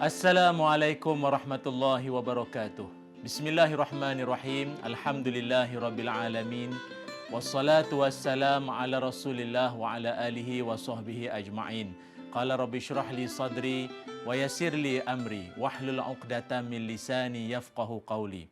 Assalamualaikum warahmatullahi wabarakatuh. Bismillahirrahmanirrahim. Alhamdulillahi rabbil alamin. Wassalatu wassalamu ala Rasulillah wa ala alihi wa sahbihi ajma'in. Qala rabbi shrah li sadri wa yassir li amri wahlul 'uqdatam min lisani yafqahu qawli.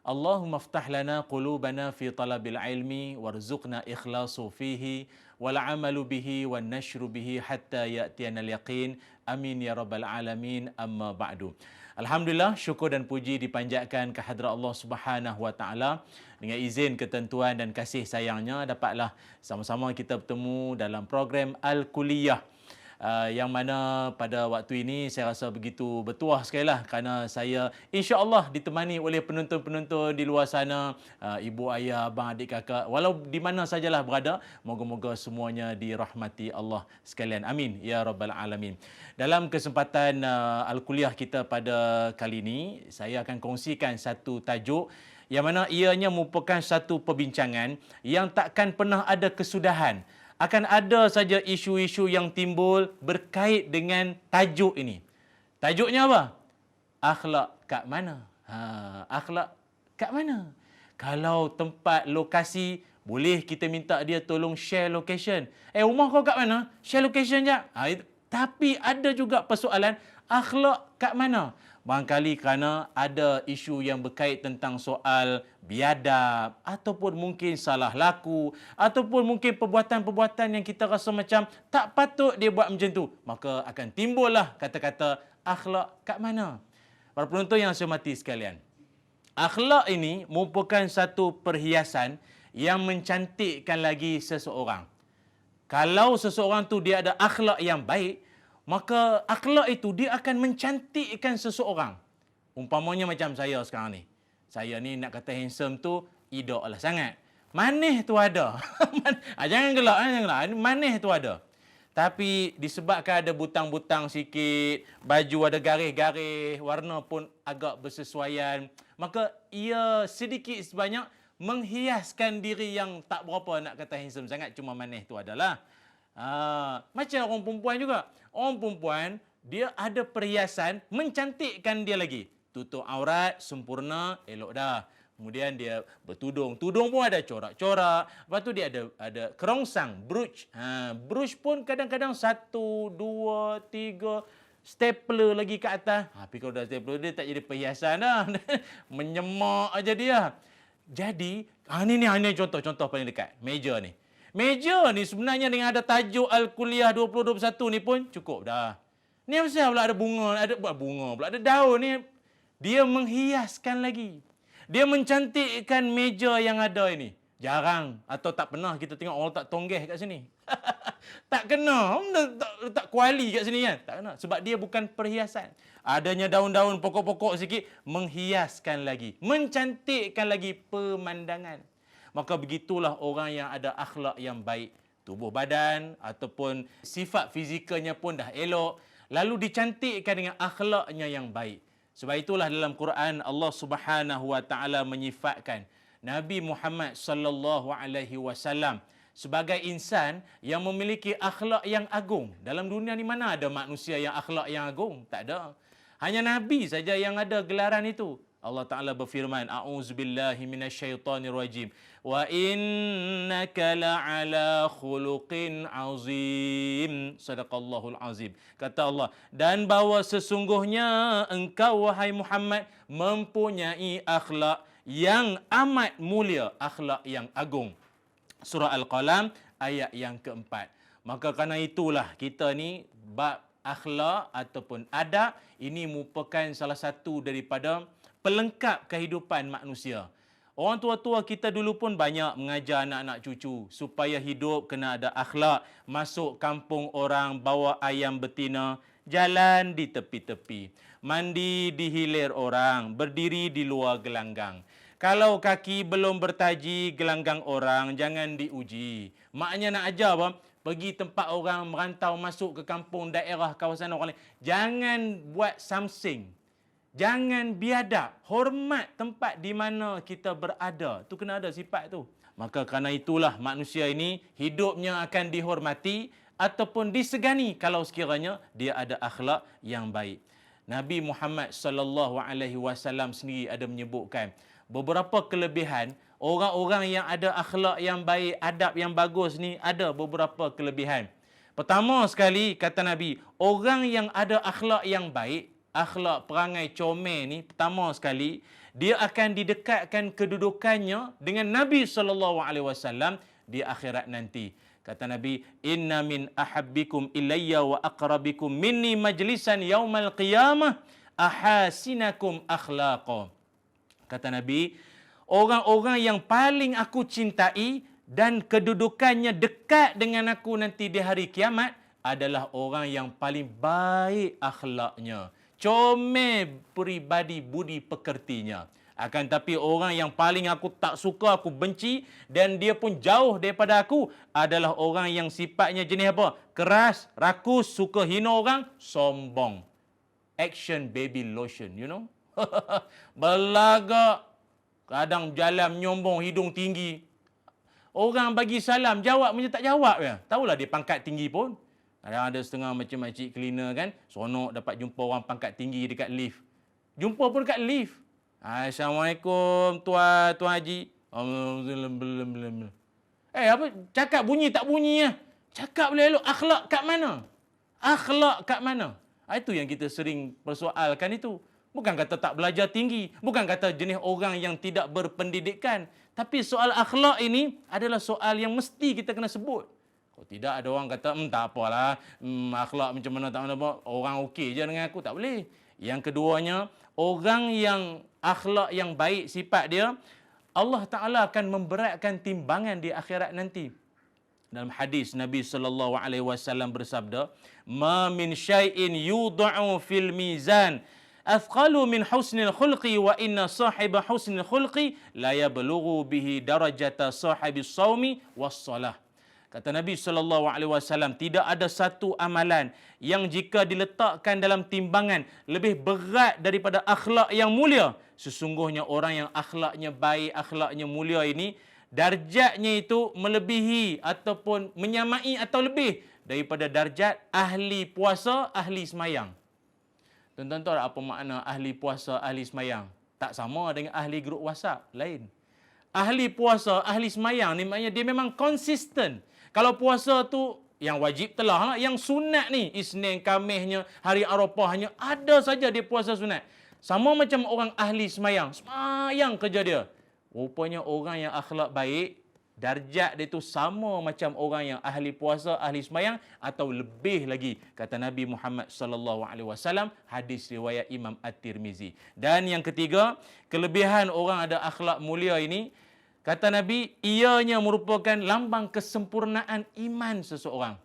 Allahumma aftah lana qulubana fi talabil ilmi warzuqna ikhlasu fihi wal amalu bihi wan nashru bihi hatta ya'tiyana al yaqin. Amin ya rabbal alamin. Amma ba'du. Alhamdulillah, syukur dan puji dipanjatkan ke hadrat Allah Subhanahu wa taala. Dengan izin, ketentuan dan kasih sayangnya dapatlah sama-sama kita bertemu dalam program Al-Kuliah. Yang mana pada waktu ini saya rasa begitu bertuah sekali lah, kerana saya insya-Allah ditemani oleh penonton-penonton di luar sana, ibu, ayah, abang, adik, kakak, walau di mana sajalah berada, moga-moga semuanya dirahmati Allah sekalian. Amin ya rabbal alamin. Dalam kesempatan Al-Kuliah kita pada kali ini, saya akan kongsikan satu tajuk yang mana ianya merupakan satu perbincangan yang takkan pernah ada kesudahan. Akan ada saja isu-isu yang timbul berkait dengan tajuk ini. Tajuknya apa? Akhlak kat mana? Akhlak kat mana? Kalau tempat lokasi, boleh kita minta dia tolong share location. Rumah kau kat mana? Share location je. Tapi ada juga persoalan, akhlak kat mana? Barangkali kerana ada isu yang berkait tentang soal biadab, ataupun mungkin salah laku, ataupun mungkin perbuatan-perbuatan yang kita rasa macam tak patut dia buat macam tu. Maka akan timbullah kata-kata akhlak kat mana. Para penonton yang saya hormati sekalian, akhlak ini merupakan satu perhiasan yang mencantikkan lagi seseorang. Kalau seseorang tu dia ada akhlak yang baik, maka akhlak itu dia akan mencantikkan seseorang. Umpamanya macam saya sekarang ni. Saya ni nak kata handsome tu, idok lah sangat. Manis tu ada. Jangan gelak, jangan gelak. Manis tu ada. Tapi disebabkan ada butang-butang sikit, baju ada garis-garis, warna pun agak bersesuaian, maka ia sedikit sebanyak menghiaskan diri yang tak berapa nak kata handsome sangat, cuma manis tu adalah. Macam orang perempuan juga. Orang perempuan, dia ada perhiasan mencantikkan dia lagi. Tutup aurat, sempurna, elok dah. Kemudian dia bertudung. Tudung pun ada corak-corak. Lepas tu dia ada kerongsang, brooch. Brooch pun kadang-kadang 1, 2, 3, stapler lagi ke atas. Tapi kalau dah stapler, dia tak jadi perhiasan dah. Menyemak aja dia. Jadi, ini contoh paling dekat. Meja ni. Meja ni sebenarnya dengan ada tajuk Al-Kuliah 2021 ni pun cukup dah. Ni apa pula ada bunga, ada daun ni. Dia menghiaskan lagi. Dia mencantikkan meja yang ada ini. Jarang atau tak pernah kita tengok orang tak tonggeh kat sini. Tak kena, tak kuali kat sini kan. Tak kena sebab dia bukan perhiasan. Adanya daun-daun pokok-pokok sikit menghiaskan lagi, mencantikkan lagi pemandangan. Maka begitulah orang yang ada akhlak yang baik. Tubuh badan ataupun sifat fizikalnya pun dah elok. Lalu dicantikkan dengan akhlaknya yang baik. Sebab itulah dalam Quran Allah Subhanahu wa taala menyifatkan Nabi Muhammad sallallahu alaihi wasallam sebagai insan yang memiliki akhlak yang agung. Dalam dunia ni mana ada manusia yang akhlak yang agung? Tak ada. Hanya Nabi saja yang ada gelaran itu. Allah Ta'ala berfirman, A'udzubillahi minasyaitonirrajim. Wa innaka la'ala khuluqin azim. Sadaqallahul azim. Kata Allah, dan bahawa sesungguhnya engkau, wahai Muhammad, mempunyai akhlak yang amat mulia, akhlak yang agung. Surah Al-Qalam, ayat yang keempat. Maka kerana itulah kita ni, bab akhlak ataupun adab, ini merupakan salah satu daripada pelengkap kehidupan manusia. Orang tua-tua kita dulu pun banyak mengajar anak-anak cucu supaya hidup kena ada akhlak. Masuk kampung orang, bawa ayam betina, jalan di tepi-tepi. Mandi di hilir orang, berdiri di luar gelanggang. Kalau kaki belum bertaji gelanggang orang, jangan diuji. Maknanya nak ajar apa? Pergi tempat orang merantau masuk ke kampung, daerah, kawasan orang lain. Jangan buat samsing. Jangan biadab, hormat tempat di mana kita berada. Tu kena ada sifat tu. Maka kerana itulah manusia ini hidupnya akan dihormati ataupun disegani kalau sekiranya dia ada akhlak yang baik. Nabi Muhammad sallallahu alaihi wasallam sendiri ada menyebutkan beberapa kelebihan orang-orang yang ada akhlak yang baik, adab yang bagus ni ada beberapa kelebihan. Pertama sekali kata Nabi, orang yang ada akhlak yang baik, akhlak perangai comel ni, pertama sekali dia akan didekatkan kedudukannya dengan Nabi sallallahu alaihi wasallam di akhirat nanti. Kata Nabi, inna min ahabbikum ilayya wa aqrabikum minni majlisan yaumal qiyamah ahasinakum akhlaqa. Kata Nabi, orang-orang yang paling aku cintai dan kedudukannya dekat dengan aku nanti di hari kiamat adalah orang yang paling baik akhlaknya, comel peribadi budi pekertinya. Akan tapi orang yang paling aku tak suka, aku benci dan dia pun jauh daripada aku adalah orang yang sifatnya jenis apa? Keras, rakus, suka hina orang, sombong. Action baby lotion, you know. Belagak, kadang jalan menyombong, hidung tinggi. Orang bagi salam, jawab macam tak jawab ya. Tahulah dia pangkat tinggi pun. Kadang ada setengah macam makcik cleaner kan, seronok dapat jumpa orang pangkat tinggi dekat lift. Jumpa pun dekat lift. Assalamualaikum Tuan Haji. Apa? Cakap bunyi tak bunyi ya? Cakap boleh elok. Akhlak kat mana? Akhlak kat mana? Itu yang kita sering persoalkan itu. Bukan kata tak belajar tinggi. Bukan kata jenis orang yang tidak berpendidikan. Tapi soal akhlak ini adalah soal yang mesti kita kena sebut. Kalau tidak ada orang kata, tak apalah. Akhlak macam mana tak mana. Orang okey je dengan aku. Tak boleh. Yang keduanya, orang yang akhlak yang baik sifat dia, Allah Ta'ala akan memberatkan timbangan di akhirat nanti. Dalam hadis Nabi sallallahu alaihi wasallam bersabda, "Ma min syai'in yudha'u fil mizan athqalu min husnil khulqi wa inna sahiba husnil khulqi la yablughu bihi darajata sahibis shaumi was salah." Kata Nabi SAW, tidak ada satu amalan yang jika diletakkan dalam timbangan lebih berat daripada akhlak yang mulia. Sesungguhnya orang yang akhlaknya baik, akhlaknya mulia ini, darjatnya itu melebihi ataupun menyamai atau lebih daripada darjat ahli puasa, ahli semayang. Tuan-tuan tahu apa makna ahli puasa, ahli semayang? Tak sama dengan ahli grup WhatsApp, lain. Ahli puasa, ahli semayang ni maknanya dia memang konsisten. Kalau puasa tu yang wajib telah lah, yang sunat ni Isnin, Khamishnya, hari Arafahnya, ada saja dia puasa sunat. Sama macam orang ahli semayang, semayang kerja dia. Rupanya orang yang akhlak baik, darjat dia tu sama macam orang yang ahli puasa, ahli semayang atau lebih lagi, kata Nabi Muhammad sallallahu alaihi wasallam, hadis riwayat Imam At-Tirmizi. Dan yang ketiga, kelebihan orang ada akhlak mulia ini, kata Nabi, ianya merupakan lambang kesempurnaan iman seseorang.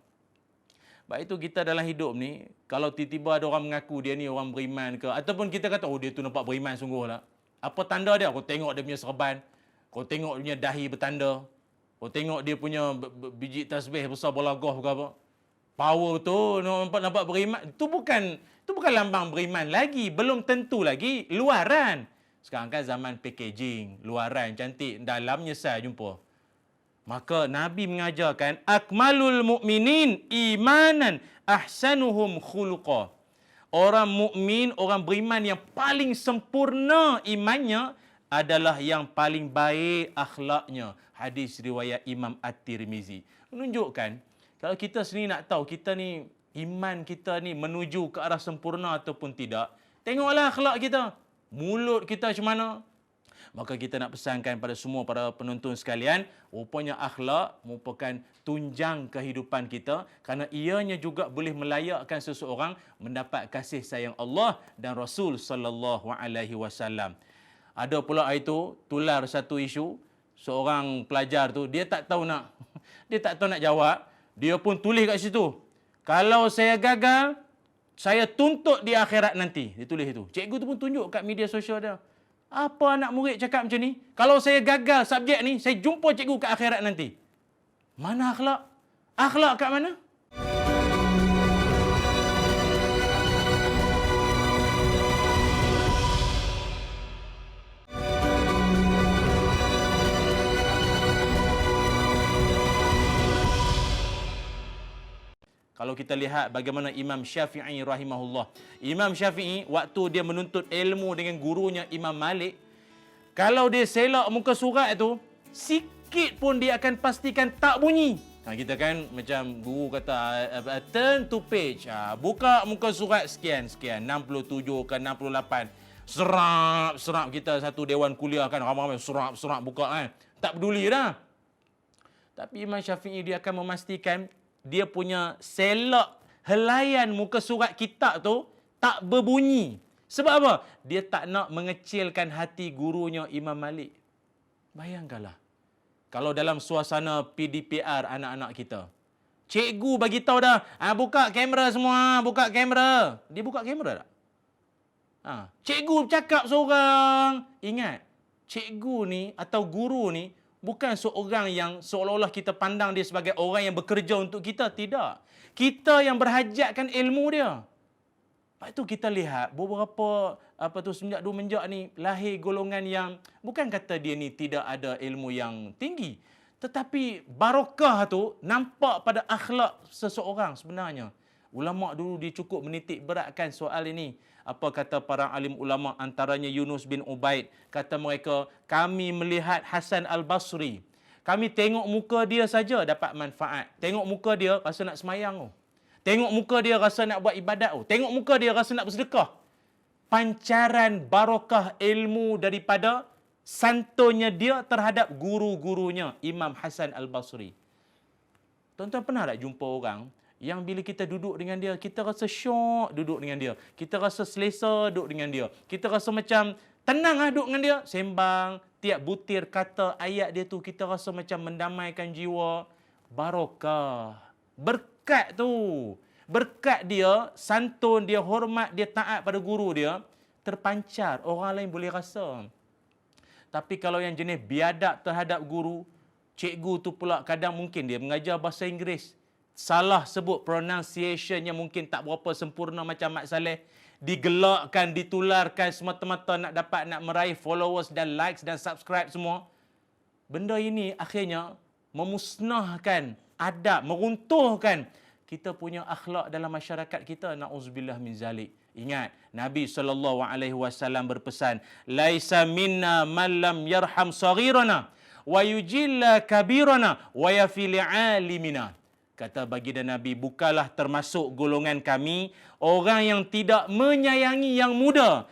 Sebab itu kita dalam hidup ni, kalau tiba-tiba ada orang mengaku dia ni orang beriman ke, ataupun kita kata, oh dia tu nampak beriman sungguh lah. Apa tanda dia? Kau tengok dia punya serban, kau tengok dia punya dahi bertanda, kau tengok dia punya biji tasbih besar bola golf ke apa. Power tu nampak beriman. Itu bukan lambang beriman lagi, belum tentu lagi luaran. Sekarang kan zaman packaging, luaran cantik, dalamnya saya jumpa. Maka Nabi mengajarkan, akmalul mu'minin imanan ahsanuhum khuluqa. Orang mukmin, orang beriman yang paling sempurna imannya adalah yang paling baik akhlaknya. Hadis riwayat Imam At-Tirmizi. Menunjukkan, kalau kita sendiri nak tahu kita ni, iman kita ni menuju ke arah sempurna ataupun tidak, tengoklah akhlak kita. Mulut kita macam mana? Maka kita nak pesankan pada semua para penonton sekalian, rupanya akhlak merupakan tunjang kehidupan kita kerana ianya juga boleh melayakkan seseorang mendapat kasih sayang Allah dan Rasul sallallahu alaihi wasallam. Ada pula itu tular satu isu, seorang pelajar tu dia tak tahu nak jawab, dia pun tulis kat situ, kalau saya gagal, saya tuntut di akhirat nanti. Dia tulis itu. Cikgu tu pun tunjuk kat media sosial dia. Apa anak murid cakap macam ni? Kalau saya gagal subjek ni, saya jumpa cikgu kat akhirat nanti. Mana akhlak? Akhlak kat mana? Kalau kita lihat bagaimana Imam Syafi'i rahimahullah. Imam Syafi'i waktu dia menuntut ilmu dengan gurunya Imam Malik, kalau dia selak muka surat tu, sikit pun dia akan pastikan tak bunyi. Kita kan macam guru kata, turn to page. Buka muka surat sekian-sekian, 67 ke 68. Serap kita satu dewan kuliah kan, ramai-ramai serap buka kan. Tak peduli dah. Tapi Imam Syafi'i dia akan memastikan dia punya selak helaian muka surat kitab tu tak berbunyi. Sebab apa? Dia tak nak mengecilkan hati gurunya Imam Malik. Bayangkanlah. Kalau dalam suasana PDPR anak-anak kita. Cikgu bagi tahu dah, buka kamera semua, buka kamera. Dia buka kamera tak? Cikgu cakap seorang. Ingat, cikgu ni atau guru ni bukan seorang yang seolah-olah kita pandang dia sebagai orang yang bekerja untuk kita. Tidak. Kita yang berhajatkan ilmu dia. Lepas tu kita lihat beberapa semenjak ni lahir golongan yang bukan kata dia ni tidak ada ilmu yang tinggi, tetapi barakah tu nampak pada akhlak seseorang sebenarnya. Ulama dulu dia cukup menitik beratkan soal ini. Apa kata para alim ulama, antaranya Yunus bin Ubaid, kata mereka, kami melihat Hasan Al-Basri, kami tengok muka dia saja dapat manfaat. Tengok muka dia rasa nak semayang. Tengok muka dia rasa nak buat ibadat. Tengok muka dia rasa nak bersedekah. Pancaran barakah ilmu daripada santunnya dia terhadap guru-gurunya Imam Hasan Al-Basri. Tuan-tuan pernah tak jumpa orang yang bila kita duduk dengan dia, kita rasa syok duduk dengan dia. Kita rasa selesa duduk dengan dia. Kita rasa macam tenang duduk dengan dia. Sembang, tiap butir kata ayat dia tu, kita rasa macam mendamaikan jiwa. Barakah. Berkat tu. Berkat dia, santun dia, hormat dia, taat pada guru dia, terpancar. Orang lain boleh rasa. Tapi kalau yang jenis biadab terhadap guru, cikgu tu pula kadang mungkin dia mengajar bahasa Inggeris, salah sebut pronunciation yang mungkin tak berapa sempurna macam Mat Saleh, digelakkan, ditularkan semata-mata nak meraih followers dan likes dan subscribe semua. Benda ini akhirnya memusnahkan adab, meruntuhkan kita punya akhlak dalam masyarakat kita. Na'udzubillah min zalik. Ingat, Nabi SAW berpesan, laisa minna man lam yarham saghirana wa yujilla kabirana wa yafil alimina. Kata baginda Nabi, bukalah termasuk golongan kami orang yang tidak menyayangi yang muda,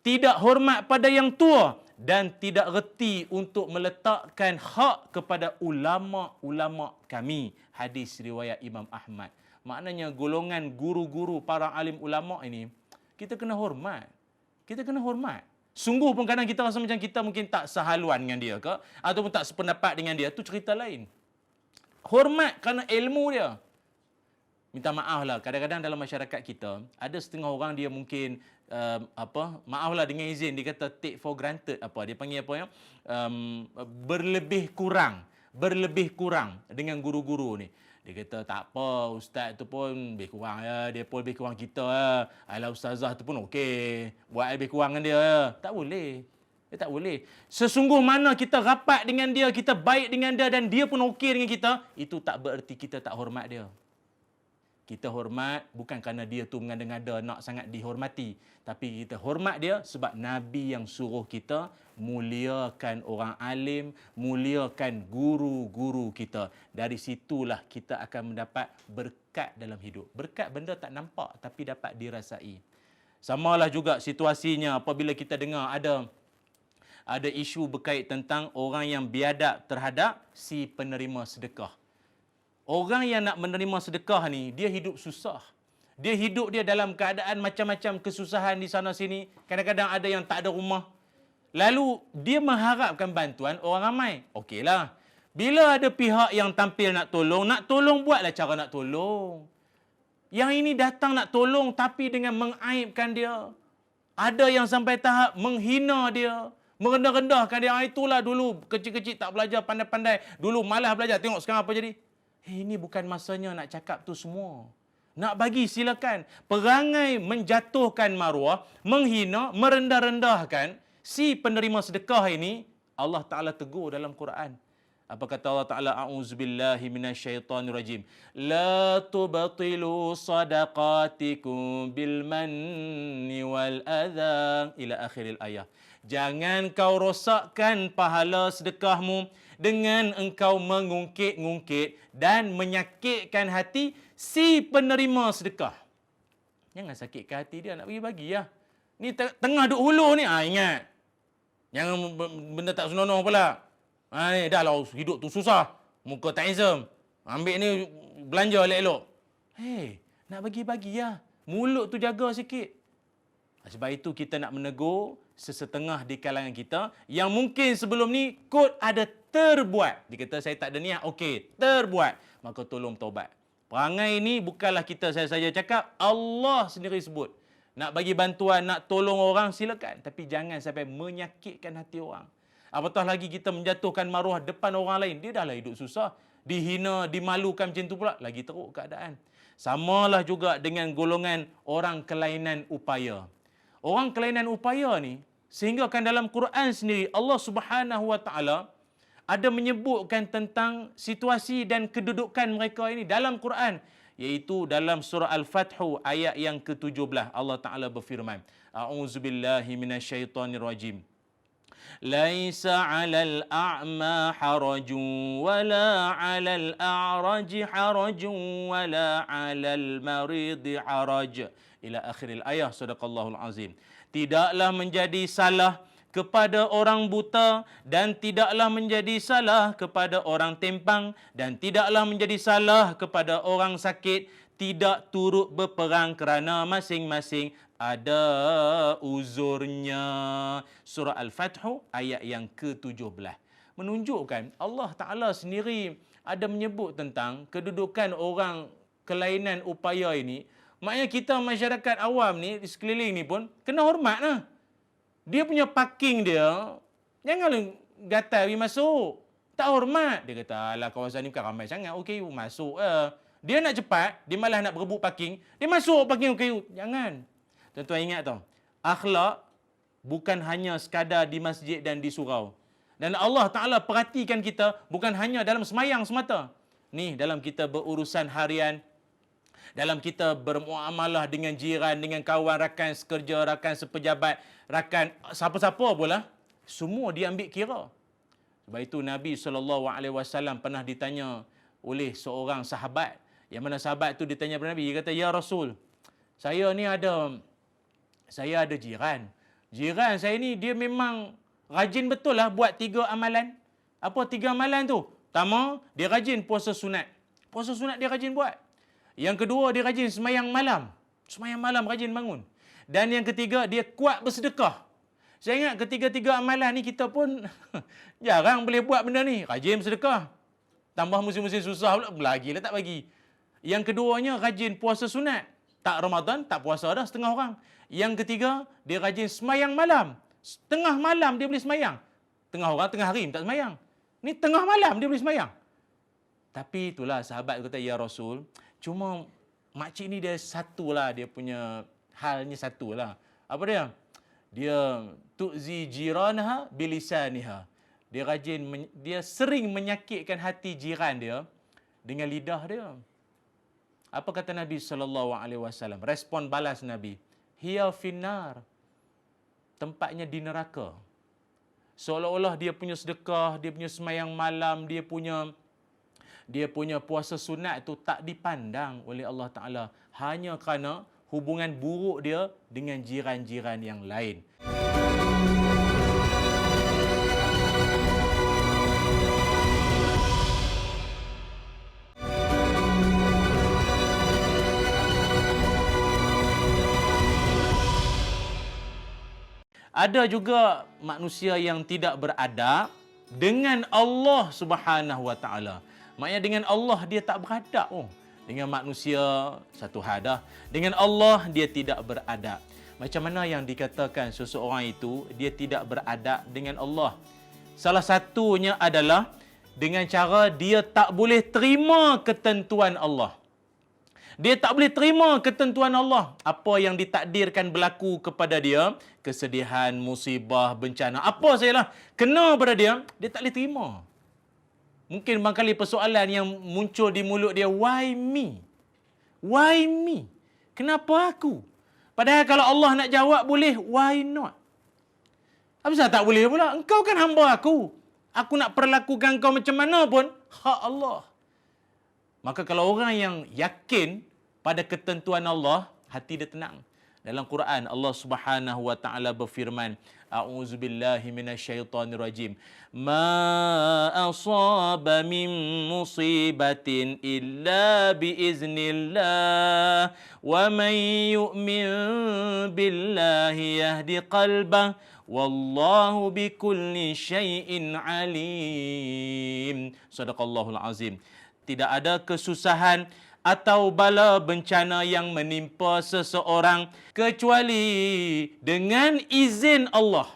tidak hormat pada yang tua, dan tidak reti untuk meletakkan hak kepada ulama-ulama kami. Hadis riwayat Imam Ahmad. Maknanya golongan guru-guru, para alim ulama ini, kita kena hormat. Kita kena hormat. Sungguh pun kadang kita rasa macam kita mungkin tak sehaluan dengan dia ke, ataupun tak sependapat dengan dia, tu cerita lain. Hormat kerana ilmu dia. Minta maaf lah, kadang-kadang dalam masyarakat kita, ada setengah orang dia mungkin, maaflah dengan izin, dia kata take for granted, dia panggil apa ya, berlebih kurang dengan guru-guru ni. Dia kata, tak apa, ustaz tu pun lebih kurang ya, dia pun lebih kurang kita ya. Alah, ustazah tu pun okey, buat lebih kurang dengan dia ya. Tak boleh. Tak boleh. Sesungguh mana kita rapat dengan dia, kita baik dengan dia dan dia pun okey dengan kita, itu tak bererti kita tak hormat dia. Kita hormat bukan kerana dia tu mengada-ngada nak sangat dihormati, tapi kita hormat dia sebab Nabi yang suruh kita muliakan orang alim, muliakan guru-guru kita. Dari situlah kita akan mendapat berkat dalam hidup. Berkat benda tak nampak tapi dapat dirasai. Samalah juga situasinya apabila kita dengar ada isu berkait tentang orang yang biadab terhadap si penerima sedekah. Orang yang nak menerima sedekah ni, dia hidup susah. Dia hidup dia dalam keadaan macam-macam kesusahan di sana sini. Kadang-kadang ada yang tak ada rumah. Lalu dia mengharapkan bantuan orang ramai. Okeylah. Bila ada pihak yang tampil nak tolong buatlah cara nak tolong. Yang ini datang nak tolong tapi dengan mengaibkan dia. Ada yang sampai tahap menghina dia, merendah-rendahkan dia. Itulah dulu kecil-kecil tak belajar pandai-pandai. Dulu malas belajar. Tengok sekarang apa jadi. Ini bukan masanya nak cakap tu semua. Nak bagi silakan. Perangai menjatuhkan maruah, menghina, merendah-rendahkan si penerima sedekah ini, Allah Ta'ala tegur dalam Quran. Apa kata Allah Ta'ala? A'udzubillahi minasyaitonirrajim. La tubtilu sadaqatikum bil manni wal adha. Ila akhiril ayah. Jangan kau rosakkan pahala sedekahmu dengan engkau mengungkit-ungkit dan menyakitkan hati si penerima sedekah. Jangan sakitkan hati dia, nak bagi-bagi lah. Ni tengah duk hulu ni, ingat. Jangan benda tak senonoh pula. Ni dah lah hidup tu susah. Muka tak handsome. Ambil ni belanja elok-elok. Hei, nak bagi-bagi lah. Mulut tu jaga sikit. Sebab itu kita nak menegur sesetengah di kalangan kita yang mungkin sebelum ni kot ada terbuat. Dia kata saya tak ada niat, okey, terbuat. Maka tolong taubat. Perangai ini bukanlah kita saya saja cakap, Allah sendiri sebut. Nak bagi bantuan, nak tolong orang silakan. Tapi jangan sampai menyakitkan hati orang. Apatah lagi kita menjatuhkan maruah depan orang lain. Dia dah lah hidup susah. Dihina, dimalukan macam tu pula. Lagi teruk keadaan. Samalah juga dengan golongan orang kelainan upaya. Orang kelainan upaya ni, sehingga kan dalam Quran sendiri, Allah Subhanahu Wa Taala ada menyebutkan tentang situasi dan kedudukan mereka ini dalam Quran. Iaitu dalam surah Al-Fathu ayat yang ke-17. Allah Ta'ala berfirman. A'udzubillahi minasyaitonirrajim. Laisa 'alal a'ma harajun wala 'alal a'raji harajun wala 'alal maridi haraj. Ila akhiril ayah. Sadaqallahul azim. Tidaklah menjadi salah kepada orang buta dan tidaklah menjadi salah kepada orang tempang dan tidaklah menjadi salah kepada orang sakit, tidak turut berperang kerana masing-masing ada uzurnya. Surah Al-Fathu ayat yang ke-17. Menunjukkan Allah Ta'ala sendiri ada menyebut tentang kedudukan orang kelainan upaya ini. Maknanya kita masyarakat awam ni di sekeliling ni pun kena hormat lah. Dia punya parking dia, jangan gatal pergi masuk. Tak hormat. Dia kata, alah kawasan ni bukan ramai sangat. Okey, masuk lah. Dia nak cepat, dia malah nak berebut parking. Dia masuk parking okey. Jangan. Tuan-tuan ingat tau. Akhlak bukan hanya sekadar di masjid dan di surau. Dan Allah Ta'ala perhatikan kita bukan hanya dalam semayang semata. Ni dalam kita berurusan harian, dalam kita bermuamalah dengan jiran, dengan kawan, rakan sekerja, rakan sepejabat, rakan siapa-siapa pula, semua diambil kira. Sebab itu Nabi SAW pernah ditanya oleh seorang sahabat. Yang mana sahabat tu ditanya kepada Nabi, dia kata, "Ya Rasul, saya ada jiran. Jiran saya ni dia memang rajin betul lah buat 3 amalan." Apa 3 amalan tu? Pertama, dia rajin puasa sunat. Puasa sunat dia rajin buat. Yang kedua, dia rajin semayang malam. Semayang malam rajin bangun. Dan yang ketiga, dia kuat bersedekah. Saya ingat ketiga-tiga amalan ni kita pun jarang boleh buat benda ni. Rajin bersedekah. Tambah musim-musim susah pula, lagi lah tak bagi. Yang keduanya, rajin puasa sunat. Tak Ramadan, tak puasa dah setengah orang. Yang ketiga, dia rajin semayang malam. Tengah malam dia boleh semayang. Tengah orang, tengah hari tak semayang. Ni tengah malam dia boleh semayang. Tapi itulah sahabat kata, "Ya Rasul, cuma makcik ni dia satulah, dia punya halnya satulah." Apa dia? Dia tu'zi jiranha bilisaniha. Dia rajin, dia sering menyakitkan hati jiran dia dengan lidah dia. Apa kata Nabi SAW? Respon balas Nabi, "Hiya finnar." Tempatnya di neraka. Seolah-olah dia punya sedekah, dia punya semayang malam, dia punya puasa sunat itu tak dipandang oleh Allah Ta'ala. Hanya kerana hubungan buruk dia dengan jiran-jiran yang lain. Ada juga manusia yang tidak beradab dengan Allah Subhanahu Wa Ta'ala. Maknanya dengan Allah dia tak beradab. Dengan manusia satu hal dah. Dengan Allah dia tidak beradab. Macam mana yang dikatakan seseorang itu dia tidak beradab dengan Allah? Salah satunya adalah dengan cara dia tak boleh terima ketentuan Allah. Dia tak boleh terima ketentuan Allah. Apa yang ditakdirkan berlaku kepada dia, kesedihan, musibah, bencana, apa sajalah kena pada dia, dia tak boleh terima. Mungkin barangkali persoalan yang muncul di mulut dia, why me? Why me? Kenapa aku? Padahal kalau Allah nak jawab boleh, why not? Apa sebab tak boleh pula? Engkau kan hamba aku. Aku nak perlakukan kau macam mana pun, hak Allah. Maka kalau orang yang yakin pada ketentuan Allah, hati dia tenang. Dalam Quran, Allah Subhanahu wa taala berfirman, A'udzubillahi minasyaitonirrajim. Ma asaba min musibatin illa biiznillah wa man yu'min billahi yahdi qalbah wallahu bikulli syai'in alim. Sadaqallahul azim. Tidak ada kesusahan atau bala bencana yang menimpa seseorang kecuali dengan izin Allah.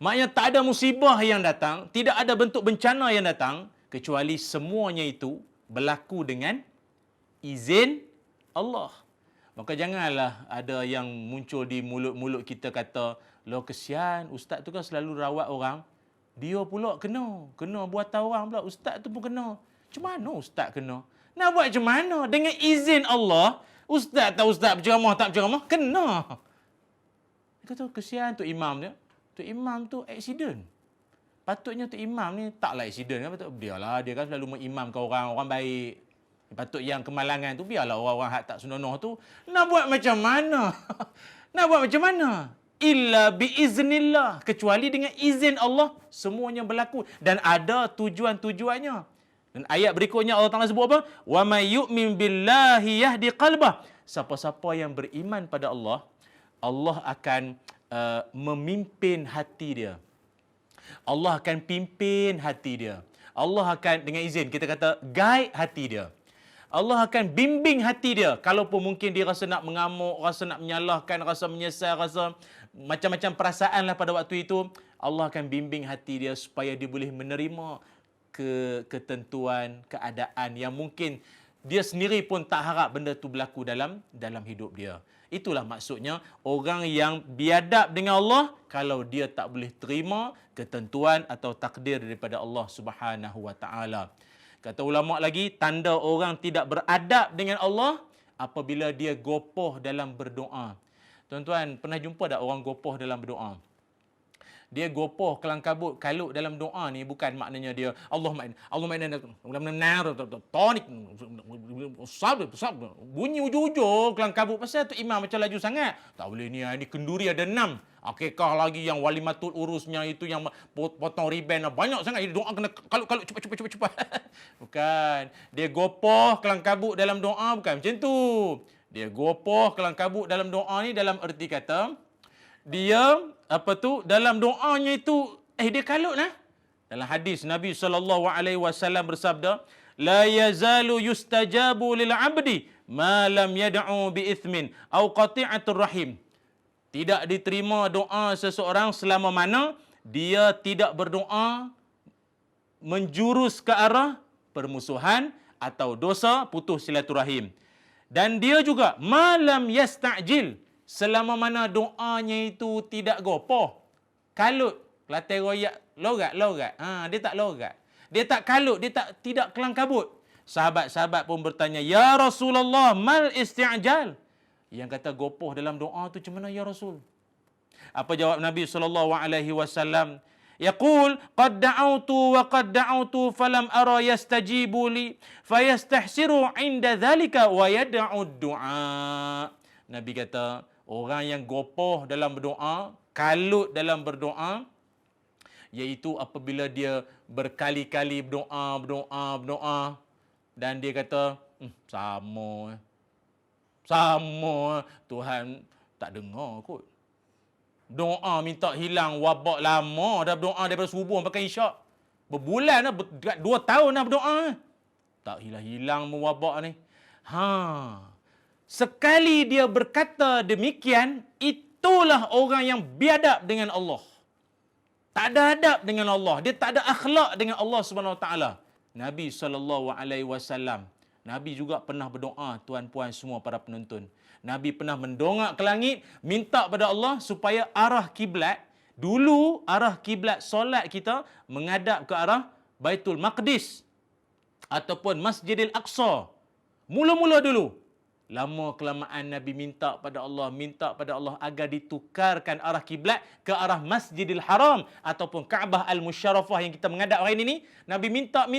Maknanya tak ada musibah yang datang, tidak ada bentuk bencana yang datang kecuali semuanya itu berlaku dengan izin Allah. Maka janganlah ada yang muncul di mulut-mulut kita kata, "Loh kesian, ustaz tu kan selalu rawat orang, dia pula kena buatan orang pula, ustaz tu pun kena." Macam mana ustaz kena? Nak buat macam mana? Dengan izin Allah, ustaz berceramah tak berceramah, kena. Dia kata, kesian Tok Imam dia. Tok Imam tu aksiden. Patutnya Tok Imam ni taklah aksiden. Biarlah, dia kan selalu mengimamkan orang baik. Patut yang kemalangan tu, biarlah orang-orang hak tak senonoh tu. Nak buat macam mana? Nak buat macam mana? Illa biiznillah. Kecuali dengan izin Allah, semuanya berlaku. Dan ada tujuan-tujuannya. Dan ayat berikutnya Allah Ta'ala sebut apa? Wa may yu'min billahi yahdi qalbah. Siapa-siapa yang beriman pada Allah, Allah akan memimpin hati dia. Allah akan pimpin hati dia. Allah akan, dengan izin, kita kata guide hati dia. Allah akan bimbing hati dia. Kalaupun mungkin dia rasa nak mengamuk, rasa nak menyalahkan, rasa menyesal, rasa macam-macam perasaan lah pada waktu itu, Allah akan bimbing hati dia supaya dia boleh menerima ketentuan, keadaan yang mungkin dia sendiri pun tak harap benda tu berlaku dalam hidup dia. Itulah maksudnya orang yang biadab dengan Allah kalau dia tak boleh terima ketentuan atau takdir daripada Allah Subhanahu wa taala. Kata ulama lagi, tanda orang tidak beradab dengan Allah apabila dia gopoh dalam berdoa. Tuan-tuan, pernah jumpa tak orang gopoh dalam berdoa? Dia gopoh kelang kabut kalut dalam doa ni bukan maknanya dia Allahumma tonik bunyi ujung-ujung kelang kabut pasal tu imam macam laju sangat. Tak boleh ni kenduri ada 6. Akikah lagi yang walimatul urusnya itu yang potong riben banyak sangat. Dia doa kena kalut-kalut cepat. Bukan. Dia gopoh kelang kabut dalam doa bukan macam tu. Dia gopoh kelang kabut dalam doa ni dalam erti kata dia dalam doanya itu dia kalut lah. Dalam hadis Nabi SAW bersabda, la yazalu yustajabu lil 'abdi ma lam yad'u bi ithmin aw qati'atur rahim. Tidak diterima doa seseorang selama mana dia tidak berdoa menjurus ke arah permusuhan atau dosa, putus silaturahim. Dan dia juga malam yasta'jil, selama mana doanya itu tidak gopoh. Kalut, Kelantan royak, logat. Dia tak logat. Dia tak kalut, dia tidak kelang kabut. Sahabat-sahabat pun bertanya, "Ya Rasulullah, mal isti'jal?" Yang kata gopoh dalam doa tu macam mana ya Rasul? Apa jawab Nabi SAW? Yaqul, "Qad da'autu falam ara yastajibu li, fayastahsiru 'inda dhalika wa yad'u ad-du'a." Nabi kata, orang yang gopoh dalam berdoa, kalut dalam berdoa, iaitu apabila dia berkali-kali berdoa, dan dia kata, sama, Tuhan tak dengar kot. Doa minta hilang wabak lama dah berdoa daripada subuh sampai isyak. Berbulan dah, 2 tahun dah berdoa. Tak hilang wabak ni. Sekali dia berkata demikian, itulah orang yang biadab dengan Allah. Tak ada adab dengan Allah. Dia tak ada akhlak dengan Allah Subhanahu Wa Taala. Nabi SAW, Nabi juga pernah berdoa, tuan-puan semua para penonton. Nabi pernah mendongak ke langit, minta pada Allah supaya arah kiblat, dulu arah kiblat solat kita menghadap ke arah Baitul Maqdis ataupun Masjidil Aqsa. Mula-mula dulu, lama kelamaan Nabi minta pada Allah agar ditukarkan arah kiblat ke arah Masjidil Haram ataupun Kaabah Al-Musyarrafah yang kita menghadap hari ini. Nabi minta.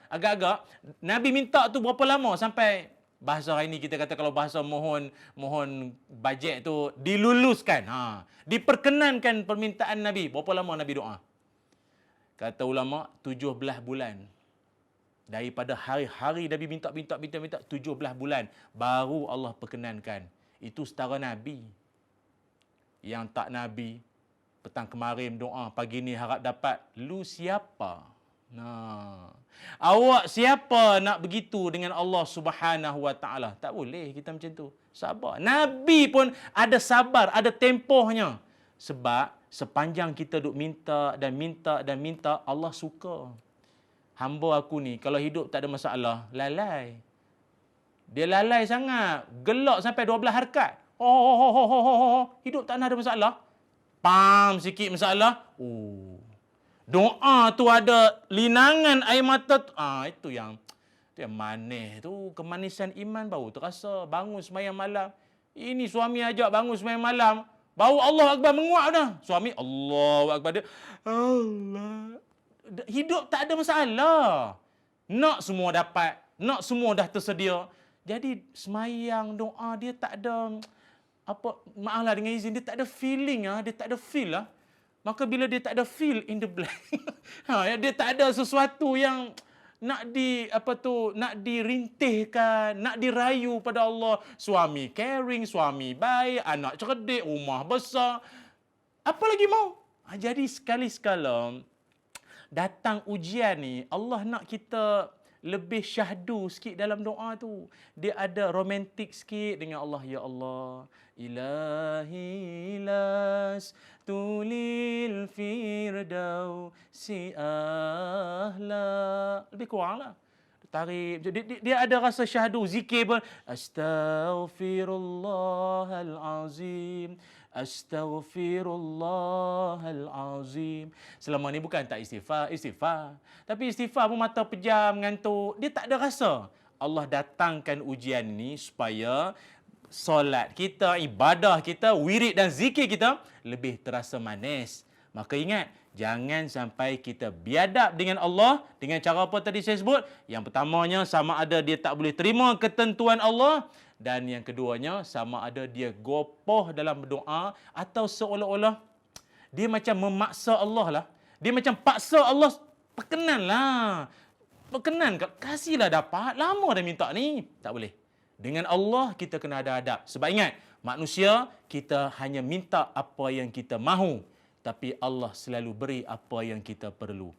Agak-agak Nabi minta tu berapa lama sampai bahasa hari ini kita kata kalau bahasa mohon bajet tu diluluskan. Diperkenankan permintaan Nabi. Berapa lama Nabi doa? Kata ulama 17 bulan. Daripada hari-hari Nabi minta 17 bulan baru Allah perkenankan. Itu setara Nabi. Yang tak Nabi, petang kemarin doa, pagi ni harap dapat. Lu siapa? Awak siapa nak begitu dengan Allah Subhanahu Wa Taala? Tak boleh kita macam tu. Sabar. Nabi pun ada sabar, ada tempohnya. Sebab sepanjang kita duk minta, Allah suka. Hamba aku ni kalau hidup tak ada masalah, lalai. Dia lalai sangat. Gelak sampai 12 harkat. Hidup tak ada masalah. Pam sikit masalah. Doa tu ada linangan air mata tu. Itu yang manis tu. Kemanisan iman baru terasa. Bangun sembahyang malam. Ini suami ajak bangun sembahyang malam. Bau Allah Akbar menguap dah. Suami Allahu Akbar dia. Allah. Hidup tak ada masalah. Nak semua dapat. Nak semua dah tersedia. Jadi semayang, doa dia tak ada maaflah dengan izin, dia tak ada feeling dia tak ada feel lah. Maka bila dia tak ada feel in the blank, dia tak ada sesuatu yang nak dirintihkan, nak dirayu pada Allah. Suami caring, suami baik, anak cerdik, rumah besar. Apa lagi mau? Jadi sekali-sekala datang ujian ni, Allah nak kita lebih syahdu sikit dalam doa tu. Dia ada romantik sikit dengan Allah. Ya Allah, Ilahi las tulil firdausi ahla. Lebih kurang lah. Tarik. Dia ada rasa syahdu. Zikir pun. Astaghfirullahalazim. Astaghfirullahalazim. Selama ni bukan tak istighfar. Tapi istighfar pun mata pejam, ngantuk. Dia tak ada rasa. Allah datangkan ujian ni supaya solat kita, ibadah kita, wirid dan zikir kita lebih terasa manis. Maka ingat, jangan sampai kita biadab dengan Allah dengan cara apa tadi saya sebut. Yang pertamanya, sama ada dia tak boleh terima ketentuan Allah. Dan yang keduanya, sama ada dia gopoh dalam berdoa atau seolah-olah dia macam memaksa Allah lah. Dia macam paksa Allah, perkenanlah. Kasihlah dapat. Lama dah minta ni. Tak boleh. Dengan Allah kita kena ada adab. Sebab ingat, manusia kita hanya minta apa yang kita mahu. Tapi Allah selalu beri apa yang kita perlu.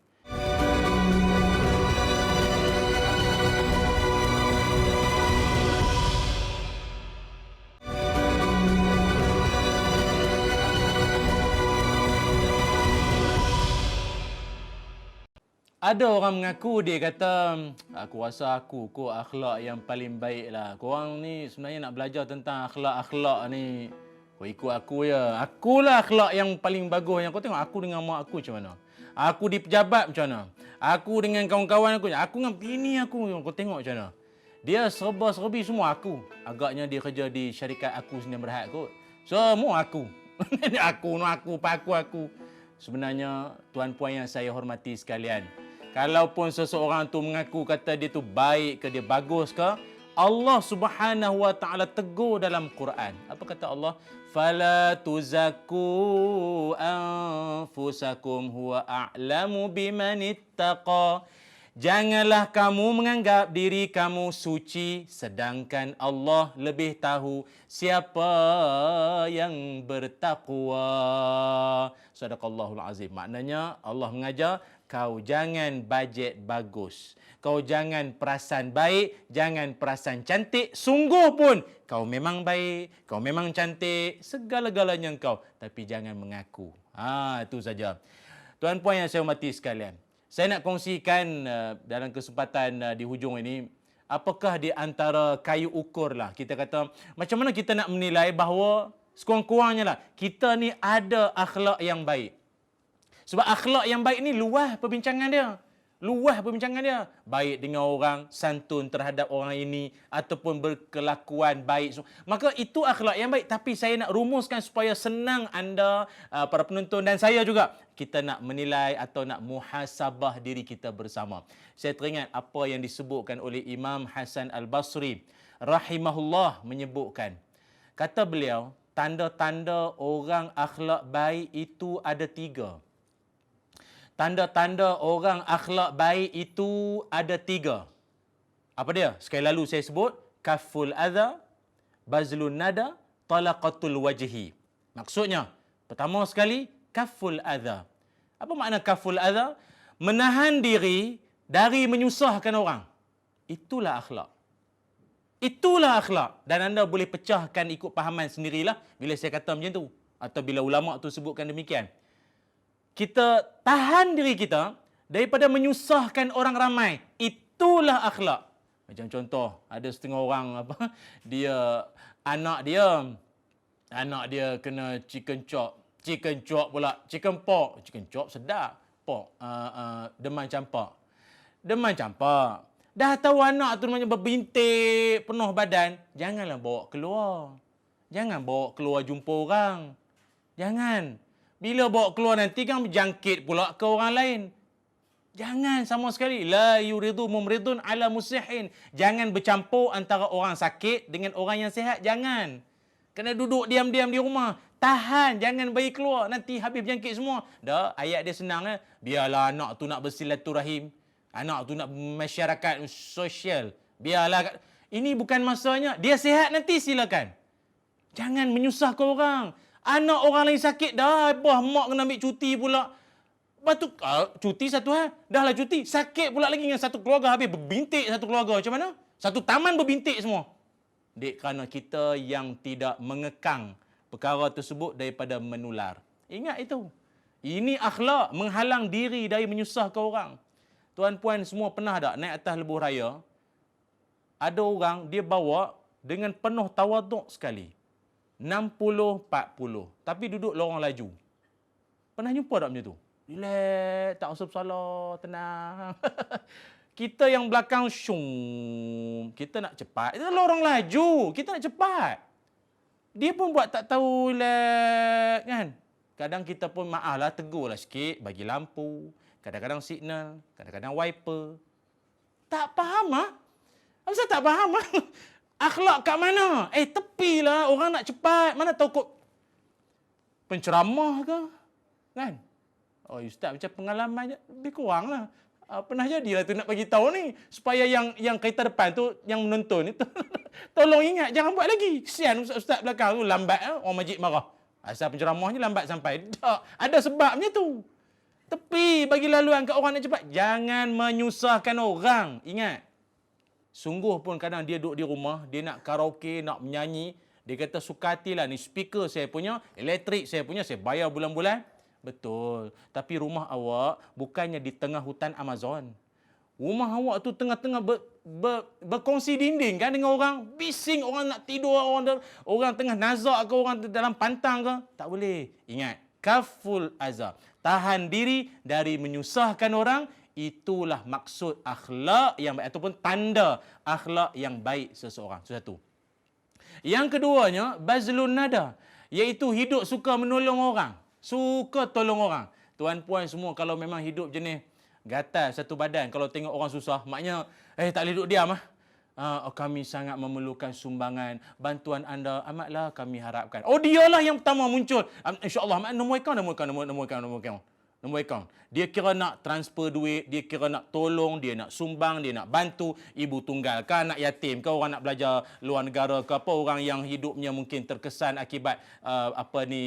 Ada orang mengaku, dia kata, aku rasa aku kot akhlak yang paling baik lah. Korang ni sebenarnya nak belajar tentang akhlak-akhlak ni, ikut aku ya. Akulah akhlak yang paling bagus. Yang kau tengok aku dengan mak aku macam mana. Aku di pejabat macam mana. Aku dengan kawan-kawan aku dengan bini aku. Kau tengok macam mana. Dia serba-serbi semua aku. Agaknya dia kerja di syarikat Aku Senyum Berhad kot. Semua aku. Aku. Sebenarnya, tuan-puan yang saya hormati sekalian, kalaupun seseorang tu mengaku kata dia tu baik ke, dia bagus ke, Allah Subhanahu Wa Taala tegur dalam Quran. Apa kata Allah? Fala tuzakku anfusakum huwa a'lamu bimanittaqa. Janganlah kamu menganggap diri kamu suci, sedangkan Allah lebih tahu siapa yang bertakwa. Sadaqallahul azim. Maknanya Allah mengajar, kau jangan bajet bagus. Kau jangan perasan baik, jangan perasan cantik. Sungguh pun kau memang baik, kau memang cantik, segala-galanya kau. Tapi jangan mengaku. Itu saja. Tuan-puan yang saya hormati sekalian, saya nak kongsikan dalam kesempatan di hujung ini, apakah di antara kayu ukur lah. Kita kata, macam mana kita nak menilai bahawa sekurang-kurangnya lah, kita ni ada akhlak yang baik. Sebab akhlak yang baik ni luas perbincangan dia. luah perbincangan dia. Baik dengan orang, santun terhadap orang ini, ataupun berkelakuan baik. Maka itu akhlak yang baik. Tapi saya nak rumuskan supaya senang anda, para penonton dan saya juga, kita nak menilai atau nak muhasabah diri kita bersama. Saya teringat apa yang disebutkan oleh Imam Hasan Al-Basri rahimahullah menyebutkan. Kata beliau, tanda-tanda orang akhlak baik itu ada 3. Tanda-tanda orang akhlak baik itu ada 3. Apa dia? Sekali lalu saya sebut, kaful adha, bazlun nada, talaqatul wajhi. Maksudnya, pertama sekali, kaful adha. Apa makna kaful adha? Menahan diri dari menyusahkan orang. Itulah akhlak. Itulah akhlak. Dan anda boleh pecahkan ikut pahaman sendirilah bila saya kata macam tu. Atau bila ulama' tu sebutkan demikian. Kita tahan diri kita daripada menyusahkan orang ramai. Itulah akhlak. Macam contoh, ada setengah orang anak dia kena chicken chop pula, chicken pork sedap, pork demam campak. Dah tahu anak tu macam berbintik penuh badan, janganlah bawa keluar. Jangan bawa keluar jumpa orang. Jangan. Bila bawa keluar nanti kan berjangkit pula ke orang lain. Jangan sama sekali. La yuridu mumridun ala musihin. Jangan bercampur antara orang sakit dengan orang yang sihat. Jangan. Kena duduk diam-diam di rumah. Tahan. Jangan bagi keluar. Nanti habis berjangkit semua. Dah, ayat dia senang. Biarlah anak tu nak bersilaturahim. Anak tu nak masyarakat sosial. Biarlah. Ini bukan masanya. Dia sihat nanti silakan. Jangan menyusahkan orang. Anak orang lain sakit, dah mak kena ambil cuti pula. Lepas tu, cuti satu hal. Dah lah cuti. Sakit pula lagi dengan satu keluarga. Habis berbintik satu keluarga. Macam mana? Satu taman berbintik semua. Dek, kerana kita yang tidak mengekang perkara tersebut daripada menular. Ingat itu. Ini akhlak menghalang diri dari menyusahkan orang. Tuan-puan semua pernah tak naik atas lebuh raya? Ada orang, dia bawa dengan penuh tawaduk sekali. 60-40. Tapi duduk lorong laju. Pernah jumpa tak macam tu? Relax, tak usah bersalah, tenang. Kita yang belakang, syum. Kita nak cepat. Itu lorong laju. Kita nak cepat. Dia pun buat tak tahu, relax, kan? Kadang kita pun maaflah, tegurlah sikit, bagi lampu. Kadang-kadang signal, kadang-kadang wiper. Tak faham, ah? Kenapa tak faham, ah? Akhlak kat mana? Tepilah, orang nak cepat. Mana tahu kot penceramah ke? Kan? Oh, Ustaz macam pengalaman je. Lebih kurang lah. Pernah jadilah tu nak bagi tahu ni. Supaya yang kereta depan tu, yang menonton itu, tolong ingat, jangan buat lagi. Kesian Ustaz belakang tu, lambat. Orang majlis marah. Asal penceramahnya lambat sampai. Tak, ada sebabnya tu. Tepi, bagi laluan kat orang nak cepat. Jangan menyusahkan orang. Ingat. Sungguh pun kadang dia duduk di rumah, dia nak karaoke, nak menyanyi. Dia kata suka hatilah, ni speaker saya punya, elektrik saya punya, saya bayar bulan-bulan. Betul. Tapi rumah awak bukannya di tengah hutan Amazon. Rumah awak tu tengah-tengah berkongsi dinding kan dengan orang. Bising, orang nak tidur, orang tengah nazak ke, orang dalam pantang ke. Tak boleh. Ingat, kaful azab. Tahan diri dari menyusahkan orang. Itulah maksud akhlak yang baik ataupun tanda akhlak yang baik seseorang. Itu satu. Yang keduanya, bazlun nada, iaitu hidup suka menolong orang. Suka tolong orang. Tuan-puan semua kalau memang hidup jenis gatal satu badan, kalau tengok orang susah, maknanya tak boleh duduk diam. Kami sangat memerlukan sumbangan, bantuan anda amatlah kami harapkan. Oh, dialah yang pertama muncul. InsyaAllah, nombor akaun. Nombor akaun. Dia kira nak transfer duit, dia kira nak tolong, dia nak sumbang, dia nak bantu ibu tunggal ke, anak yatim ke, orang nak belajar luar negara ke, apa orang yang hidupnya mungkin terkesan akibat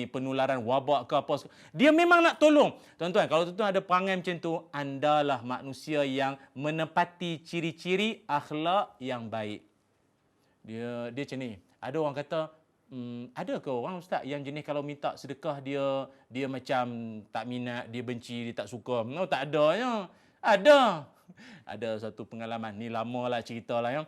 penularan wabak ke apa. Dia memang nak tolong. Tuan-tuan, kalau tuan-tuan ada perangai macam tu, andalah manusia yang menepati ciri-ciri akhlak yang baik. Dia macam ni. Ada orang kata, ada ke orang ustaz yang jenis kalau minta sedekah dia macam tak minat, dia benci, dia tak suka? No, tak adanya. Ada. Ada satu pengalaman, ni lamalah ceritalah ya.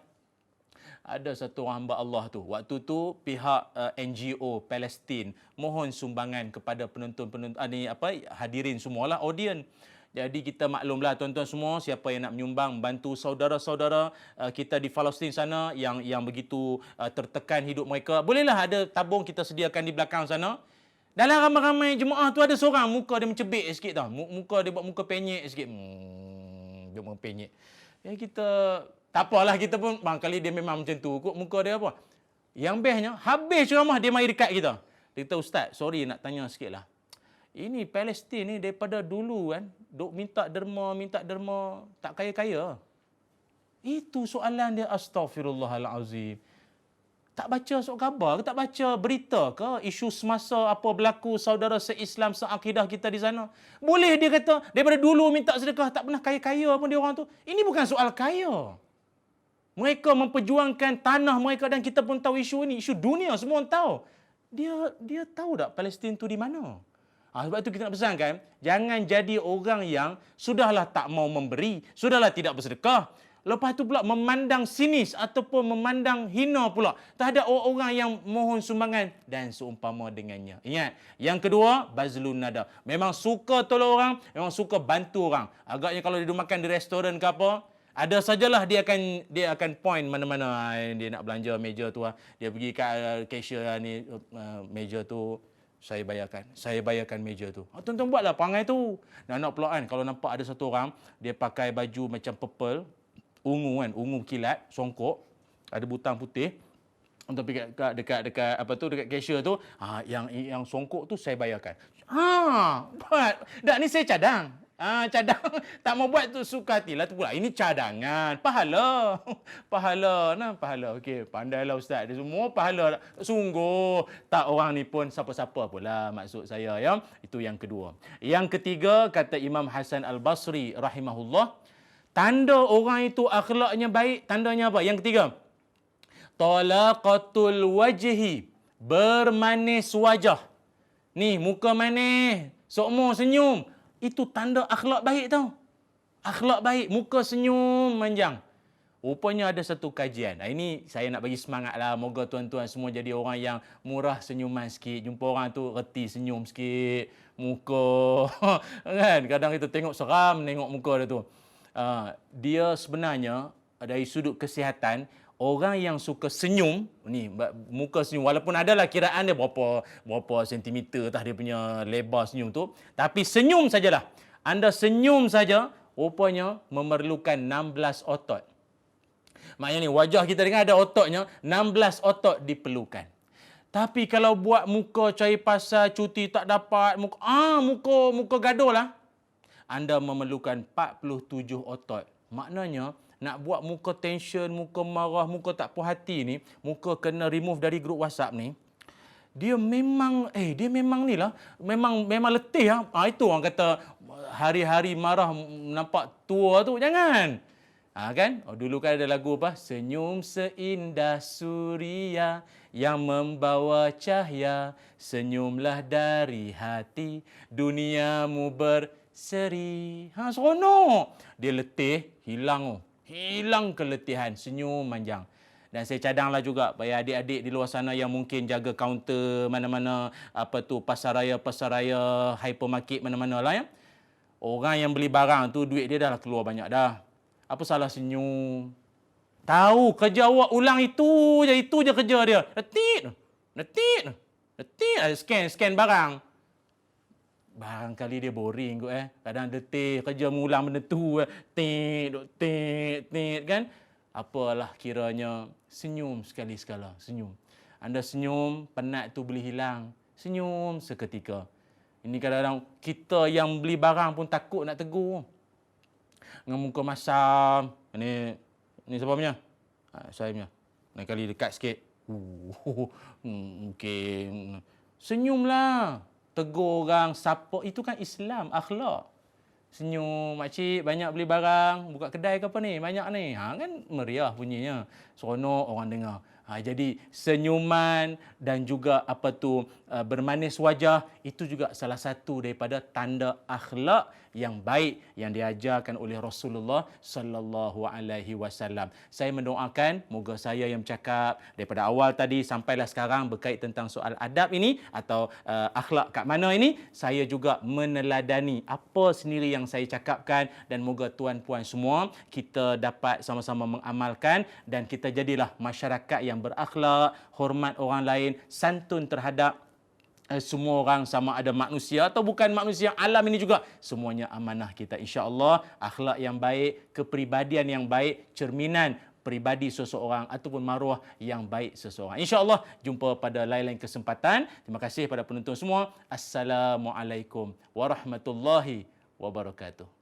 Ada satu orang hamba Allah tu. Waktu tu pihak NGO Palestin mohon sumbangan kepada penonton hadirin semualah, audien. Jadi kita maklumlah tuan-tuan semua, siapa yang nak menyumbang bantu saudara-saudara kita di Palestin sana yang begitu tertekan hidup mereka. Bolehlah ada tabung kita sediakan di belakang sana. Dalam ramai-ramai jemaah tu ada seorang muka dia mencebik sikit tau. Muka dia buat muka penyek sikit. Dia muka penyek. Ya kita tak apalah, kita pun barangkali dia memang macam tu kot muka dia apa. Yang bestnya habis ceramah dia mari dekat kita. Dia kata, "Ustaz, sorry nak tanya sikitlah. Ini Palestin ni daripada dulu kan, duk minta derma, tak kaya-kaya." Itu soalan dia, astaghfirullahalazim. Tak baca surat khabar ke, tak baca berita ke, isu semasa apa berlaku saudara se-Islam, se-akidah kita di sana. Boleh dia kata, daripada dulu minta sedekah, tak pernah kaya-kaya pun dia orang tu. Ini bukan soal kaya. Mereka memperjuangkan tanah mereka dan kita pun tahu isu ini, isu dunia, semua orang tahu. Dia tahu tak Palestin tu di mana? Sebab itu kita nak pesankan, jangan jadi orang yang sudahlah tak mau memberi, sudahlah tidak bersedekah. Lepas tu pula memandang sinis ataupun memandang hina pula terhadap orang-orang yang mohon sumbangan dan seumpama dengannya. Ingat, yang kedua, bazlun nada. Memang suka tolong orang, memang suka bantu orang. Agaknya kalau dia makan di restoran ke apa, ada sajalah dia akan point mana-mana dia nak belanja meja tu. Dia pergi kat cashier ni, meja tu saya bayarkan meja tu. Tuan-tuan buatlah perangai tu. Nak pula kan, kalau nampak ada satu orang, dia pakai baju macam purple, ungu kan, ungu kilat, songkok, ada butang putih. Untuk pergi dekat apa tu, dekat cashier tu, yang songkok tu saya bayarkan. Buat. Dah ni saya cadang. Cadang. Tak mau buat tu suka hatilah tu pula. Ini cadangan. Pahala. Pahala. Okey, pandailah Ustaz. Dia semua pahala. Sungguh. Tak orang ni pun siapa-siapa pula maksud saya. Ya. Itu yang kedua. Yang ketiga, kata Imam Hasan Al-Basri rahimahullah, tanda orang itu akhlaknya baik, tandanya apa? Yang ketiga, talaqatul wajhi, bermanis wajah. Ni muka manis, sokmo senyum. Itu tanda akhlak baik tau. Akhlak baik, muka senyum manjang. Rupanya ada satu kajian. Ini saya nak bagi semangat lah. Moga tuan-tuan semua jadi orang yang murah senyuman sikit. Jumpa orang tu reti senyum sikit. Muka. Kan? Kadang kita tengok seram tengok muka dia tu. Dia sebenarnya dari sudut kesihatan, orang yang suka senyum, ni muka senyum, walaupun adalah kiraan dia berapa sentimeter tah dia punya lebar senyum tu, tapi senyum sajalah. Anda senyum saja, rupanya memerlukan 16 otot. Maknanya ni wajah kita dengan ada ototnya, 16 otot diperlukan. Tapi kalau buat muka cari pasal, cuti tak dapat, muka gaduh lah, anda memerlukan 47 otot. Maknanya, nak buat muka tension, muka marah, muka tak puas hati ni, muka kena remove dari grup WhatsApp ni, dia memang ni lah, memang letih lah. Itu orang kata hari-hari marah nampak tua tu, jangan. Kan? Dulu kan ada lagu apa? Senyum seindah suria yang membawa cahaya, senyumlah dari hati, duniamu berseri. Seronok. Dia letih, hilang keletihan, senyum manjang. Dan saya cadanglah juga bagi adik-adik di luar sana yang mungkin jaga kaunter mana-mana, pasaraya, hypermarket mana-mana lah ya. Orang yang beli barang tu duit dia dah keluar banyak dah. Apa salah senyum? Tahu kerja awak ulang itu je kerja dia. Detik. Scan barang. Barangkali dia boring kot Kadang detik kerja mengulang benda tu tit kan. Apalah kiranya, senyum sekali-sekala, senyum. Anda senyum, penat tu boleh hilang. Senyum seketika. Ini kadang-kadang kita yang beli barang pun takut nak tegur. Dengan muka masam. Ni siapa punya? Saya punya. Lain kali dekat sikit. Mungkin. Senyumlah. Tegur orang, sapa. Itu kan Islam, akhlak. Senyum, makcik banyak beli barang, buka kedai ke apa ni? Banyak ni. Kan meriah bunyinya. Seronok orang dengar. Jadi senyuman dan juga bermanis wajah itu juga salah satu daripada tanda akhlak yang baik yang diajarkan oleh Rasulullah sallallahu alaihi wasallam. Saya mendoakan moga saya yang bercakap daripada awal tadi sampailah sekarang berkait tentang soal adab ini atau akhlak kat mana ini, saya juga meneladani apa sendiri yang saya cakapkan dan moga tuan-puan semua kita dapat sama-sama mengamalkan dan kita jadilah masyarakat yang berakhlak, hormat orang lain, santun terhadap semua orang, sama ada manusia atau bukan manusia, alam ini juga semuanya amanah kita, insya-Allah. Akhlak yang baik, kepribadian yang baik, cerminan peribadi seseorang ataupun maruah yang baik seseorang. InsyaAllah jumpa pada lain-lain kesempatan. Terima kasih pada penonton semua. Assalamualaikum warahmatullahi wabarakatuh.